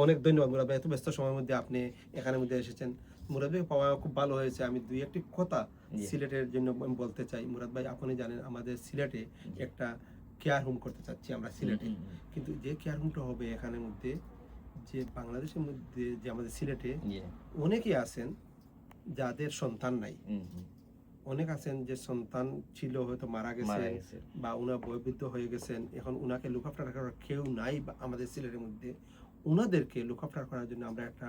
অনেক ধন্যবাদ মুরাদ ভাই, এত ব্যস্ত সময়ের মধ্যে আপনি এখানের মধ্যে এসেছেন। মুরাদ ভাই পাওয়া খুব ভালো হয়েছে। আমি দুই একটি কথা জি, সিলেটের জন্য আমি বলতে চাই। মুরাদ ভাই আপনি জানেন আমাদের সিলেটে জি। একটা কেয়ার হোম করতে চাচ্ছি আমরা হুম, সিলেটে। হুম, হুম। কিন্তু যে কেয়ার হোমটা হবে এখানের মধ্যে, যে বাংলাদেশের মধ্যে যে আমাদের সিলেটে জি। অনেকেই আছেন যাদের সন্তান নাই। হুম, হুম। অনেক আছেন যে সন্তান ছিল হয়তো মারা মারা গেছেন গেছে। বা উনার বয়োবৃদ্ধ হয়ে গেছেন, এখন উনাকে লুক আফটার করার কেউ নাই বা আমাদের সিলেটের মধ্যে। উনাদেরকে লুক আফটার করার জন্য আমরা একটা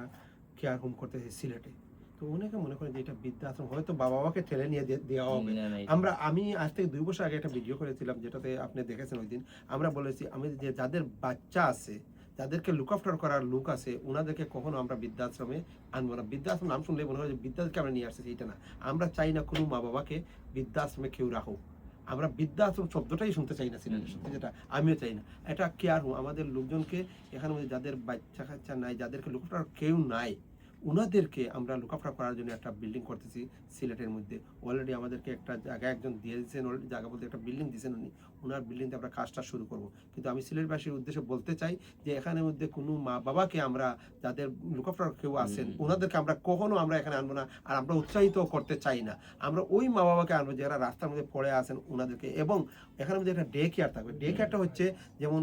কেয়ার হোম করতেছি সিলেটে। তো অনেকে মনে করেন যে এটা বৃদ্ধাশ্রম, হয়তো বাবা মাকে ঠেলে নিয়ে দেওয়া হবে। না, না এটা আমি আজ থেকে ২ বছর আগে একটা ভিডিও করেছিলাম যেটাতে আপনি দেখেছেন ওই দিন। আমরা বলেছি আমি যে যাদের বাচ্চা আছে, যাদেরকে লুক আফটার করার লোক আছে, উনাদেরকে কখনো আমরা বৃদ্ধাশ্রমে আনবো না। বৃদ্ধাশ্রম নাম শুনলে মনে হয় যে বৃদ্ধাদেরকে আমরা নিয়ে আসছি, এটা না। আমরা চাই না কোনো মা বাবাকে বৃদ্ধাশ্রমে কেউ রাখুক। আমরা বৃদ্ধাশ্রম শব্দটাই শুনতে চাই না হুম, সিলেটের হুম, সত্যি যেটা, আমিও চাই না। এটা কেয়ার হোম আমাদের লোকজনকে, এখানে মধ্যে যাদের বাচ্চা কাচ্চা নাই, যাদেরকে লুক আফটার কেউ নাই, উনাদেরকে আমরা লুক আফটার করার জন্য একটা বিল্ডিং করতেছি সিলেটের মধ্যে। অলরেডি আমাদেরকে একটা জায়গা একজন দিয়ে দিয়েছেন, অলরেডি জায়গা বলতে একটা বিল্ডিং দিয়েছেন উনি। ওনার বিল্ডিংতে আমরা কাজটা শুরু করব। কিন্তু আমি সিলেটবাসীর উদ্দেশ্যে বলতে চাই যে এখানের মধ্যে কোনো মা বাবাকে আমরা, যাদের লুক আফটার কেউ হুম, আছেন, হুম, হুম। ওনাদেরকে আমরা কখনো আমরা এখানে আনবো না। আর আমরা উৎসাহিত করতে চাই না। আমরা ওই মা বাবাকে আনবো যারা রাস্তার মধ্যে পড়ে আছেন ওনাদেরকে, এবং এখানের মধ্যে একটা ডে কেয়ার থাকবে। ডে হুম, কেয়ারটা হচ্ছে যেমন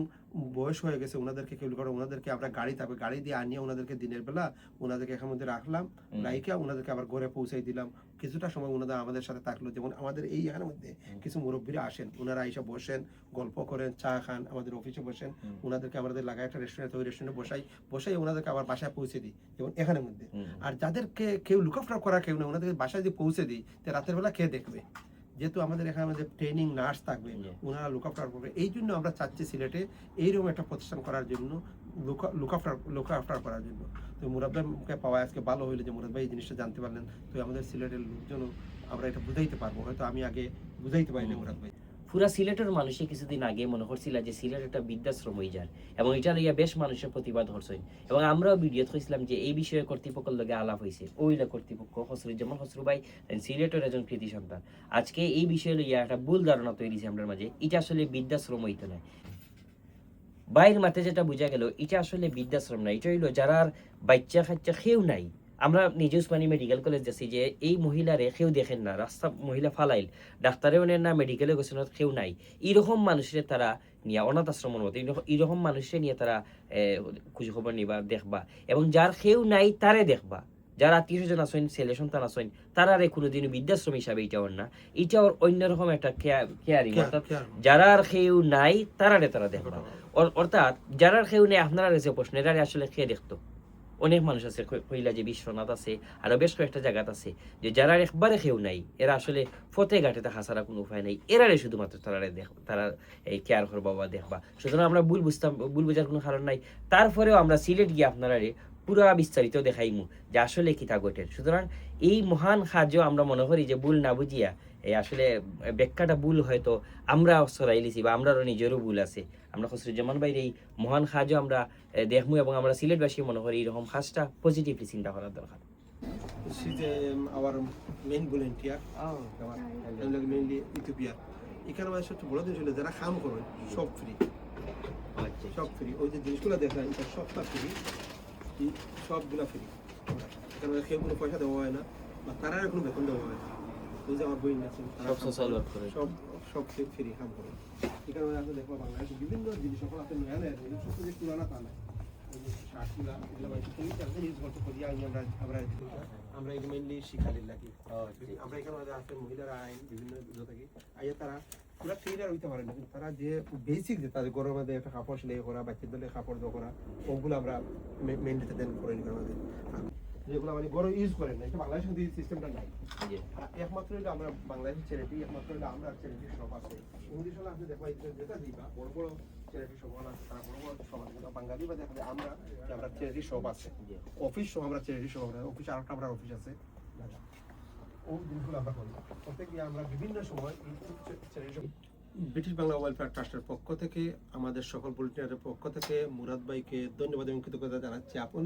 বয়স হয়ে গেছে ওনাদেরকে কেউ করে, ওনাদেরকে আমরা গাড়ি থাকবে, গাড়ি দিয়ে আনিয়ে ওনাদেরকে দিনের বেলা ওনাদেরকে এখানের মধ্যে রাখলাম, হুম, রাইখা ওনাদেরকে আবার ঘরে পৌঁছাই দিলাম। কিছুটা সময় ওনাদের আমাদের সাথে থাকলো। যেমন আমাদের এই এখানের মধ্যে হুম, কিছু মুরব্বীরা আসেন, ওনারা এসে বসেন, গল্প করেন, চা খান, আমাদের অফিসে বসেন। হুম, ওনাদেরকে আমাদের লাগায় একটা রেস্টুরেন্ট, ওই রেস্টুরেন্টে বসাই ওনাদেরকে আবার বাসায় পৌঁছে দিই, যেমন এখানের মধ্যে। হুম, আর যাদেরকে কেউ লুক আফটার করার কেউ নেই, ওনাদেরকে বাসায় যদি পৌঁছে দিই, তো রাতের বেলা কে দেখবে? যেহেতু আমাদের এখানে আমাদের ট্রেনিং নার্স থাকবে, জি। ওনারা লুক আফটার করবে। এই জন্য আমরা চাচ্ছি সিলেটে এইরকম একটা প্রতিষ্ঠান করার জন্য, লুক আফটার করার জন্য। তো মুরাদ ভাইকে পাওয়া আজকে ভালো হইলো যে মুরাদ ভাই এই জিনিসটা জানতে পারলেন। তো আমাদের সিলেটের লোকজনও আমরা এটা বুঝাইতে পারবো, হয়তো আমি আগে বুঝাইতে পারি না হুম। মুরাদ ভাই। পুরা সিলেটের মানুষে কিছুদিন আগে মনে করছিল যে সিলেট একটা বৃদ্ধাশ্রম হয়ে যায় এবং এটা লইয়া বেশ মানুষের প্রতিবাদ হচ্ছেন এবং আমরাও ভিডিও কইছিলাম যে এই বিষয়ে কর্তৃপক্ষের লগে আলাপ হয়েছে ওইলা কর্তৃপক্ষ যেমন হসরু ভাই সিলেটের একজন কৃতি সন্তান আজকে এই বিষয়ে লইয়া একটা ভুল ধারণা তৈরি হয়েছে আমাদের মাঝে এটা আসলে বৃদ্ধাশ্রম হইতো না বাইরের মাঠে যেটা বোঝা গেল এটা আসলে বৃদ্ধাশ্রম না এটা হইলো যারা বাচ্চা কাচ্চা কেউ নাই আমরা নিজে উসমানী মেডিকেল কলেজ যাচ্ছি যে এই মহিলারে কেউ দেখেন না রাস্তা মহিলা ফালাইল ডাক্তারেও নেন না মেডিকেলে গেছেন কেউ নাই এইরকম মানুষের তারা নিয়ে অনাথ আশ্রমের মতো এইরকম মানুষের নিয়ে তারা খোঁজ খবর নিবা দেখবা এবং যার কেউ নাই তারে দেখবা যারা আত্মীয় স্বজন আসেন ছেলে সন্তান আসেন তারা রে কোনোদিন বৃদ্ধাশ্রম হিসাবে এটা ওর না এটা ওর অন্যরকম একটা কেয়ারিং অর্থাৎ কেয়ার যারা আর কেউ নাই তারারে তারা দেখবা হোম। অর্থাৎ যারা কেউ নেই আপনারা যে প্রশ্ন এটা আসলে খেয়ে দেখতো অনেক মানুষ আছে কইলা যে বিশ্বনাথ আছে আরো বেশ কয়েকটা জায়গাত আছে যে যারা একবারে কেউ নাই এরা আসলে ফতে ঘাটে থাকা ছাড়া কোনো উপায় নাই এরারে শুধুমাত্র তারা এই কেয়ার করবা বা দেখবা সুতরাং আমরা ভুল বুঝার কোনো কারণ নাই তারপরেও আমরা সিলেট গিয়ে আপনারা পুরা বিস্তারিত দেখাইমু যে আসলে কি তা ঘটে সুতরাং এই মহান কার্য আমরা মনে করি যে ভুল না বুঝিয়া এই আসলে ব্যাখ্যাটা ভুল হয়তো আমরা সরাই লিছি বা আমরারও নিজেরও ভুল আছে আমরা খসরুজ্জামান ভাইয়ের এই মহান কাজও আমরা দেখমু এবং আমরা সিলেটবাসী মনে করি এরকম কাজটা পজিটিভলি চিন্তা করার দরকার She's our main volunteer. Mainly Ethiopia. এখানে আমাদের সবচেয়ে বড় জিনিস হলো যারা কাম করবে সব ফ্রি, সব ফ্রি। ওই যে জিনিসগুলো দেখলাম এটা সবটা ফ্রি, সবগুলা ফ্রি। এখানে কেউ কোনো পয়সা দেওয়া হয় না বা তারা কোনো বেতন দেওয়া হয় না। ওই যে আমার বই আছেন তারা সব সোশ্যাল ওয়ার্ক করে সব সব ফ্রি কাম করে। এখানে আপনি দেখবো বাংলাদেশে বিভিন্ন জিনিস সকল আপনি নয়া নয়া জিনিস সব যে পুরানা তা না। ওই যে শার্টগুলা এগুলো ইউজ করতে করি আমরা এই মেইনলি শিখালির লাগি। আমরা এখানে আছে মহিলারা আইন বিভিন্ন থাকি আইয়া তারা পুরো ট্রেনার হইতে পারে না, কিন্তু তারা যে বেসিক যে তাদের গরমের মধ্যে একটা কাপড় সেলাই করা, বাচ্চাদের দলে কাপড় দেওয়া করা, ওগুলো আমরা মেনলিতে দেন করে নিই আমাদের, যেগুলো মানে বড় ইউজ করেন না। এটা বাংলাদেশের মধ্যে সিস্টেমটা নাই। একমাত্র হলো আমরা বাংলাদেশের চ্যারিটি, একমাত্র হলো আমরা চ্যারিটি শপ আছে ইংলিশ হলে আপনি দেখো যেটা দিবা বড় বড় চ্যারিটি শপ আছে, তারা বড় বড় শপ আছে, বাঙালি বা দেখা যায় আমরা চ্যারিটি শপ আছে, অফিস সহ আমরা চ্যারিটি শপ আছে, অফিস আরেকটা আমরা অফিস আছে, ও জিনিসগুলো আমরা করি প্রত্যেক দিন আমরা বিভিন্ন সময় ব্রিটিশ বাংলা ওয়েলফেয়ার ট্রাস্টের পক্ষ থেকে আমাদের সকল ভলান্টিয়ারের পক্ষ থেকে মুরাদ ভাইকে ধন্যবাদ এবং কৃতজ্ঞতা জানাচ্ছি। আপনি